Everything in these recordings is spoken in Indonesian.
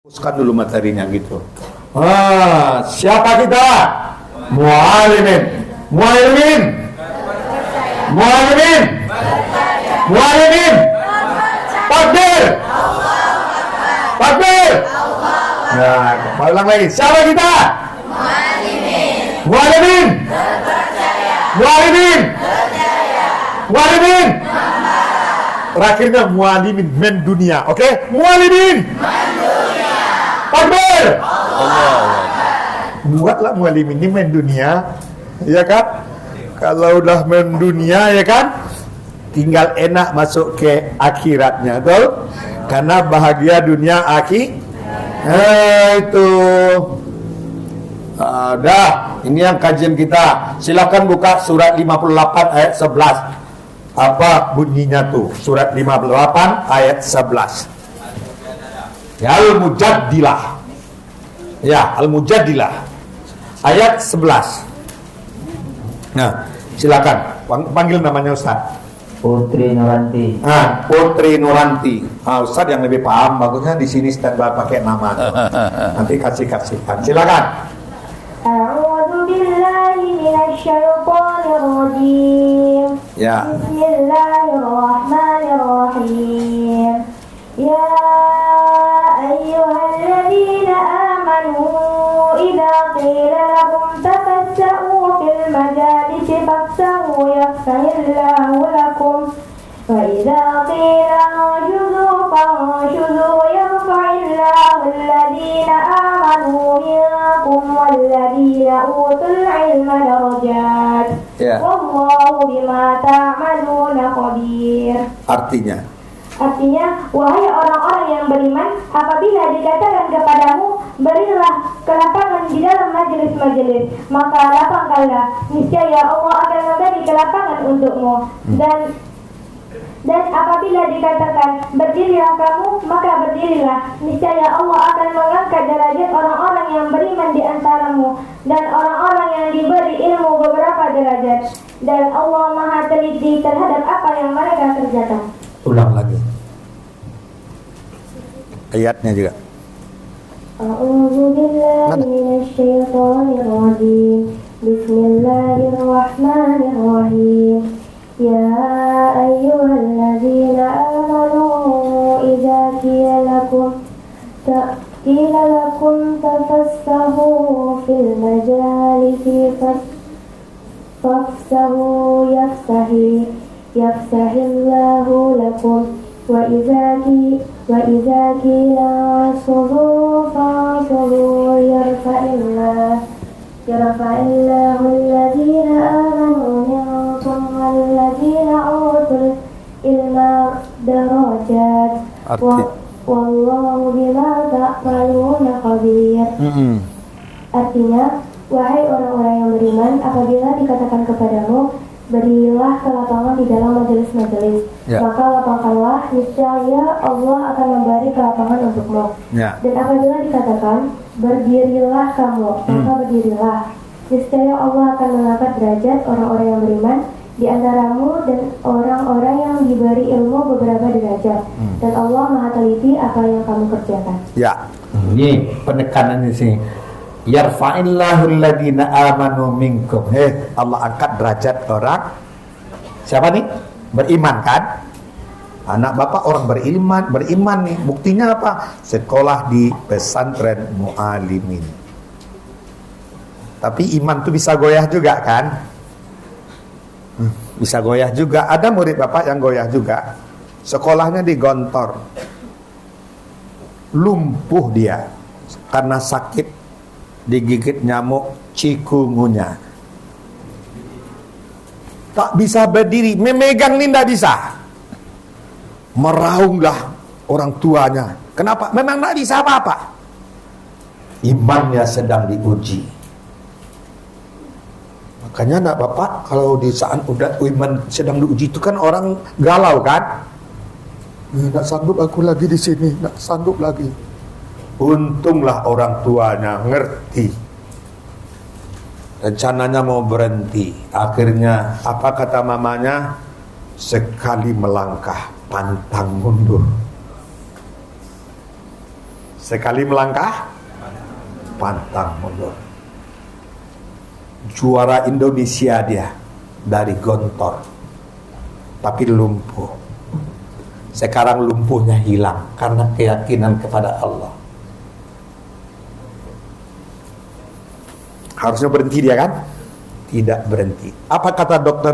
Hapuskan dulu materinya gitu. Siapa kita? Mu'alimin. Mu'alimin. Mu'alimin. Mu'alimin. Takbir. Takbir. Nah, ulang lagi. Siapa kita? Mu'alimin. Mu'alimin. Mu'alimin. Mu'alimin. Terakhirnya mu'alimin men dunia. Oke? Mu'alimin. Takbir. Buatlah mu'alimin ini main dunia, ya kan? Kalau udah main dunia, ya kan? Tinggal enak masuk ke akhiratnya, tuh. Karena bahagia dunia itu. Dah, ini yang kajian kita. Silakan buka surat 58 ayat 11. Apa bunyinya tuh? Surat 58 ayat 11. Al-Mujadilah. Ya, Al-Mujadilah. Ayat 11. Nah, silakan panggil namanya Ustaz. Putri Nuranti. Putri Nuranti. Ustaz yang lebih paham, bagusnya di sini standby pakai nama. Nanti kasihkan. Silakan. A'udzu billahi minasyaitonir rajim. Ya. Bismillahirrahmanirrahim. Ya ayyuhalladzina amanu idza qila lakum tafassahu fil majalisi fafsahu yafsahillahu lakum wa idza qila anjuzu fanshuzu yarfa'illahu alladzina amanu minkum walladzina utul ilma darajat. Wallahu bima ta'maluna khabir. Artinya, wahai orang-orang yang beriman, apabila dikatakan kepadamu, berilah kelapangan di dalam majelis-majelis, maka lapangkanlah, niscaya Allah akan memberi kelapangan untukmu. Dan apabila dikatakan, berdirilah kamu, maka berdirilah, niscaya Allah akan mengangkat derajat orang-orang yang beriman di antaramu, dan orang-orang yang diberi ilmu beberapa derajat. Dan Allah Maha teliti terhadap apa yang mereka kerjakan. Ulang lagi ayatnya juga. A'udzu billahi minasyaitonir rajim. Bismillahirrahmanirrahim. Ya ayyuhalladzina amanu idza qila lakum tafassahu fil majalisi fafsahu yafsahillahu lakum wa idza qila ansudu fanshudu yarfa'illahu alladhina amanu minkum walladhina utul ilma darajat. Wallahu bima ta'maluna khabir. Artinya, wahai orang-orang yang beriman, apabila dikatakan kepadamu, berilah kelapangan di dalam majelis-majelis, maka lapangkanlah, niscaya Allah akan memberi kelapangan untukmu. Dan apabila dikatakan, berdirilah kamu, maka berdirilah, niscaya Allah akan mengangkat derajat orang-orang yang beriman di antaramu dan orang-orang yang diberi ilmu beberapa derajat. Dan Allah Maha teliti apa yang kamu kerjakan. Ya, ini penekanan di sini. Yarfa'illahu alladhina amanu minkum. Allah angkat derajat orang. Siapa nih? Beriman kan? Anak bapak orang beriman nih. Buktinya apa? Sekolah di pesantren Mu'alimin. Tapi iman tuh bisa goyah juga kan? Bisa goyah juga. Ada murid bapak yang goyah juga. Sekolahnya di Gontor. Lumpuh dia karena sakit, digigit nyamuk cikungunya. Tak bisa berdiri, memegang ini tidak bisa. Meraunglah orang tuanya. Kenapa? Memang tidak bisa apa-apa. Imannya sedang diuji. Makanya nak bapak, kalau di saat udah iman sedang diuji itu kan orang galau kan? Nak sanggup aku lagi di sini, nak sanggup lagi. Untunglah orang tuanya ngerti. Rencananya mau berhenti. Akhirnya apa kata mamanya? Sekali melangkah pantang mundur. Sekali melangkah, pantang mundur. Juara Indonesia dia dari Gontor, tapi lumpuh. Sekarang lumpuhnya hilang karena keyakinan kepada Allah. Harusnya berhenti dia kan? Tidak berhenti. Apa kata dokter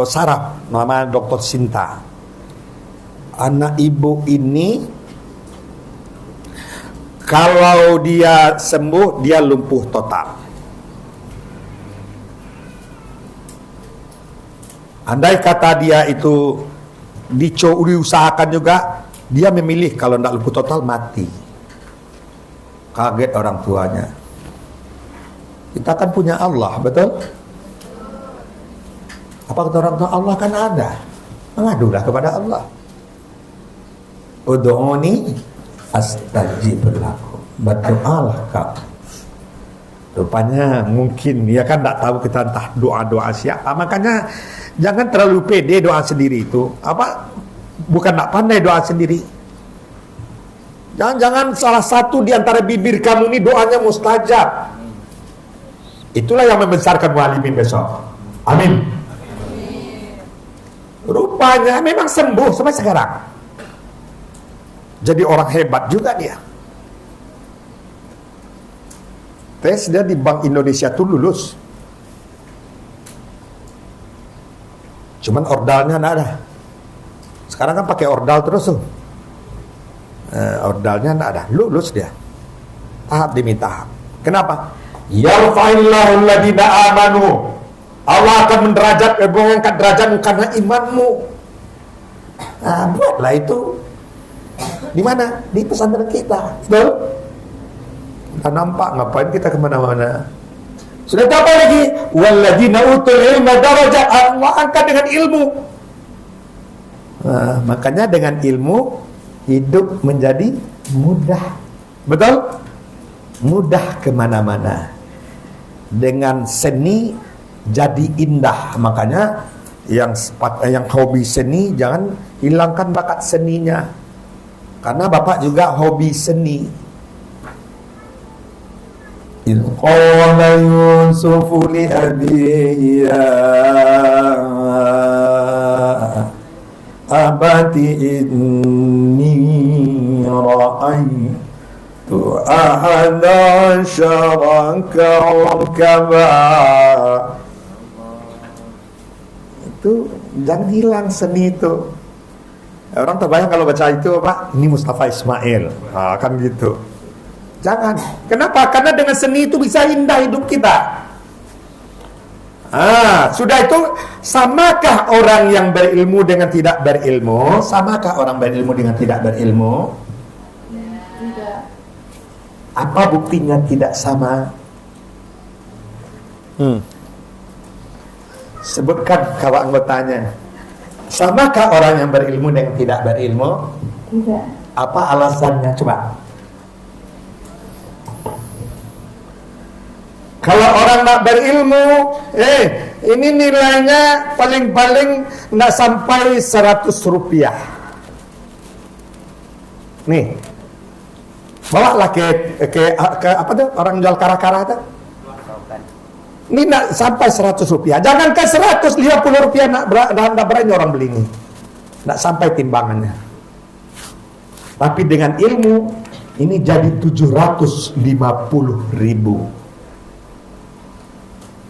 saraf, namanya dokter Sinta? Anak ibu ini kalau dia sembuh, dia lumpuh total. Andai kata dia itu diusahakan juga, dia memilih kalau tidak lumpuh total mati. Kaget orang tuanya. Kita kan punya Allah, betul? Apa kata orang tua? Allah kan ada. Mengadulah kepada Allah. Ud'uni astajib lakum. Berdoalah kamu. Rupanya mungkin dia kan tidak tahu kita entah doa-doa siapa. Makanya jangan terlalu pede doa sendiri itu. Bukan tidak pandai doa sendiri. Jangan salah satu di antara bibir kamu ini doanya mustajab. Itulah yang membesarkan mu'alimin besok. Amin. Rupanya memang sembuh sampai sekarang. Jadi orang hebat juga dia. Tes dia di Bank Indonesia tuh lulus. Cuman ordalnya nggak ada. Sekarang kan pakai ordal terus tuh. Ordalnya nggak ada. Lulus dia. Tahap demi tahap. Kenapa? Yarfa'illahu alladhina amanu. Allah akan mengangkat derajatmu karena imanmu. Nah, buatlah itu. Di mana? Di pesantren kita. Betul? Kita nampak ngapain kita kemana-mana. Sudah apa lagi? Walladzina utul ilma darajat. Allah angkat dengan ilmu. Nah, makanya dengan ilmu hidup menjadi mudah. Betul? Mudah kemana-mana. Dengan seni jadi indah. Makanya yang hobi seni jangan hilangkan bakat seninya. Karena bapak juga hobi seni. Qala Yusufu li abihi ya abati inni ra'aytu ahada syaraka kama. Itu jangan hilang seni itu. Orang terbayang kalau baca itu, Pak, ini Mustafa Ismail. Nah, kan gitu. Jangan. Kenapa? Karena dengan seni itu bisa indah hidup kita. Sudah itu, samakah orang yang berilmu dengan tidak berilmu? Samakah orang berilmu dengan tidak berilmu? Tidak. Apa buktinya tidak sama? Sebutkan kalau anggotanya. Samakah orang yang berilmu dengan tidak berilmu? Tidak. Apa alasannya? Coba. Kalau orang tak berilmu, ini nilainya paling-paling tidak sampai 100 rupiah. Nih, bawalah ke apa tuh orang jual kara-kara tuh. Ini tidak sampai 100 rupiah. Jangankan 150 rupiah tidak berani orang beli ini. Tidak sampai timbangannya. Tapi dengan ilmu ini jadi 750.000.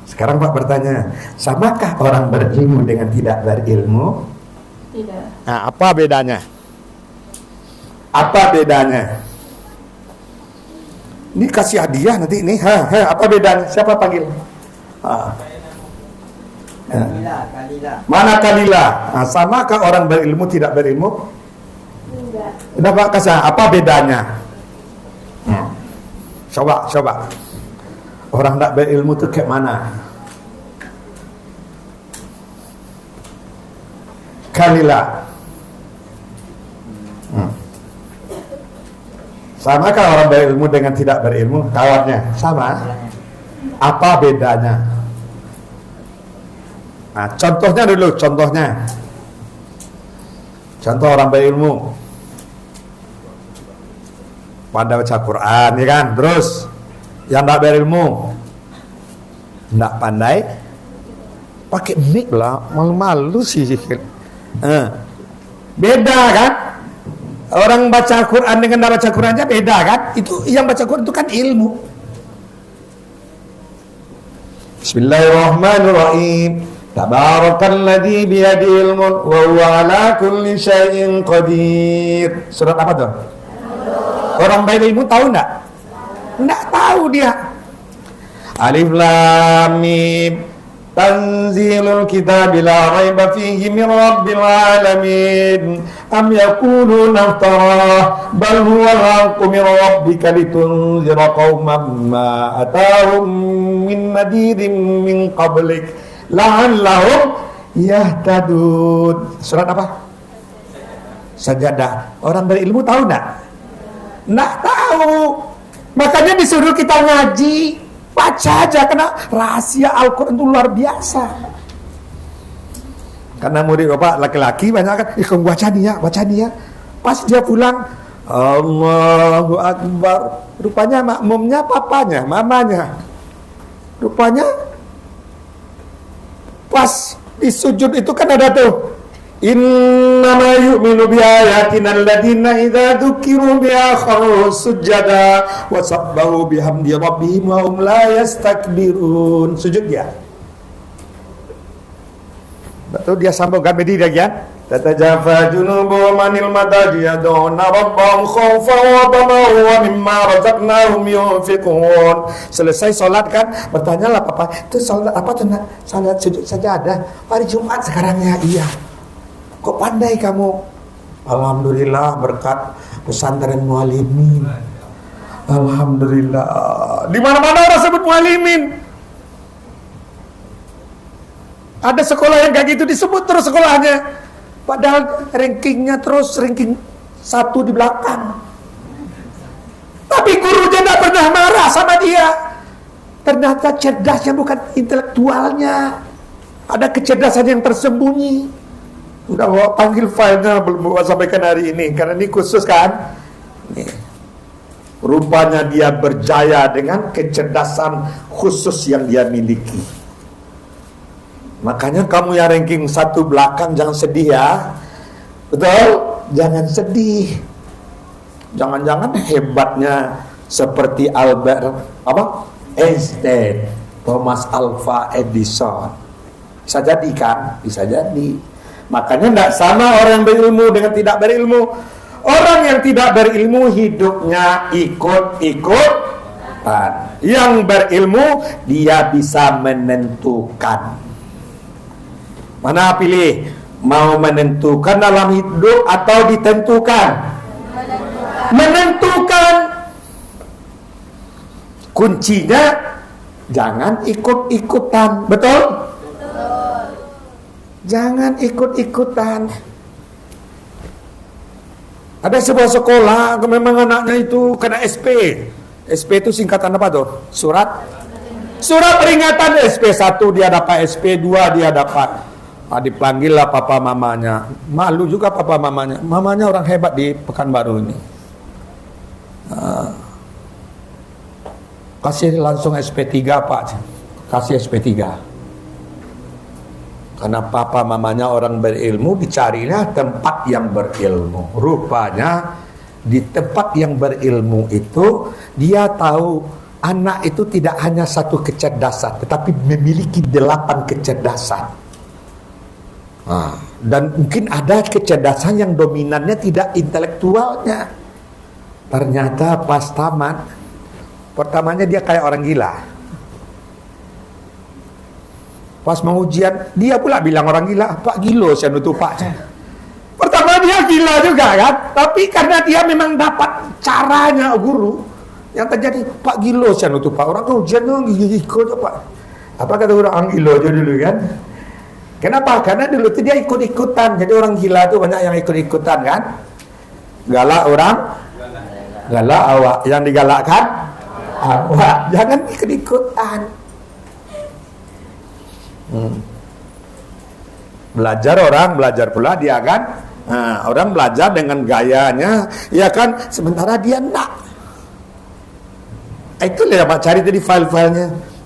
Sekarang Pak bertanya, samakah orang berilmu dengan tidak berilmu? Tidak. Nah, apa bedanya? Apa bedanya? Ini kasih hadiah nanti nih. Apa bedanya? Siapa panggil? Mana Kalila? Nah, samakah orang berilmu tidak berilmu? Tidak. Udah Pak kasih. Apa bedanya? Coba. Orang tak berilmu itu kayak mana? Kalila. Samakah orang berilmu dengan tidak berilmu? Kawannya sama. Apa bedanya? Nah, contohnya dulu, contoh orang berilmu. pandai baca Quran, ya kan? Terus yang tak berilmu, tak pandai pakai mic lah, malu-malu sih. Beda kan? Orang baca Quran dengan tak baca Quran aja beda kan? Itu yang baca Quran itu kan ilmu. Bismillahirrahmanirrahim. Tabarakalladzi biyadihil mulk wa huwa ala kulli syai'in qadir. Surat apa tuh? Orang berilmu tahu enggak? Enggak tahu dia. Alif Lam Mim. Tanzilul kitab la raiba fihi min rabbil alamin. Am yaquluna iftara bal huwa al-haqqu min rabbika litunzira qauman ma atahum min nadirin min qablik la'allahum yahtadun. Surat apa? Sajadah. Orang berilmu tahu enggak? Enggak tahu. Makanya disuruh kita ngaji. Baca aja, karena rahasia Al-Quran itu luar biasa. Karena murid bapak laki-laki banyak kan, kamu baca nih ya. Pas dia pulang, Allahu Akbar. Rupanya makmumnya papanya, mamanya. Rupanya pas di sujud itu kan ada tuh, innama yu'minu biayatina alladhina idza dzukiru biha kharru sujada wa sabbahu bihamdi rabbihim wa hum la yastakbirun. Sujud dia. Betul, dia sambungkan berdiri lagi kan? Tatajafa junubuhum anil madaji yad'una rabbahum khawfan wa tama'an wa mimma razaqnahum yunfiqun. Selesai sholat kan, bertanyalah papa, itu sholat apa tuh nak? Sholat sujud sajadah hari Jumat sekarang ya. Iya. Kok pandai kamu? Alhamdulillah berkat pesantren mualimin. Alhamdulillah. Di mana-mana orang sebut mualimin. Ada sekolah yang kayak gitu disebut terus sekolahnya. Padahal rankingnya terus ranking 1 di belakang. Tapi gurunya tidak pernah marah sama dia. Ternyata cerdasnya bukan intelektualnya. Ada kecerdasan yang tersembunyi. Udah bawa panggil filenya, belum bawa sampaikan hari ini karena ini khusus kan. Nih. Rupanya dia berjaya dengan kecerdasan khusus yang dia miliki. Makanya kamu yang ranking 1 belakang jangan sedih ya. Betul? Jangan sedih. Jangan-jangan hebatnya seperti Albert Einstein, Thomas Alva Edison. Bisa jadi kan? Bisa jadi. Makanya tidak sama orang berilmu dengan tidak berilmu. Orang yang tidak berilmu hidupnya ikut-ikutan. Yang berilmu dia bisa menentukan. Mana pilih? Mau menentukan dalam hidup atau ditentukan? Menentukan. Kuncinya jangan ikut-ikutan. Betul? Jangan ikut-ikutan. Ada sebuah sekolah, memang anaknya itu kena SP. SP itu singkatan apa tuh? Surat peringatan. SP1 dia dapat, SP2 dia dapat. Dipanggil lah papa mamanya. Malu juga papa mamanya. Mamanya orang hebat di Pekanbaru ini. Kasih langsung SP3 Pak. Kasih SP3. Karena papa mamanya orang berilmu, dicarilah tempat yang berilmu. Rupanya di tempat yang berilmu itu dia tahu anak itu tidak hanya satu kecerdasan, tetapi memiliki 8 kecerdasan. Dan mungkin ada kecerdasan yang dominannya tidak intelektualnya. Ternyata pas tamat, pertamanya dia kayak orang gila. Pas mau ujian, dia pula bilang orang gila. Pak gilo saya nutup Pak. Pertama dia gila juga kan. Tapi karena dia memang dapat caranya guru. Yang terjadi, Pak gilo saya nutup Pak. Orang ujian tuh gila Pak. Apa kata orang gilo aja dulu kan. Kenapa? Karena dulu tuh dia ikut-ikutan. Jadi orang gila tuh banyak yang ikut-ikutan kan. Galak orang. Galak awak. Yang digalakkan awak. Jangan ikut-ikutan. Belajar orang, belajar pula dia kan. Orang belajar dengan gayanya, ya kan. Sementara dia enggak. Itu lihat Pak cari tadi file-filenya.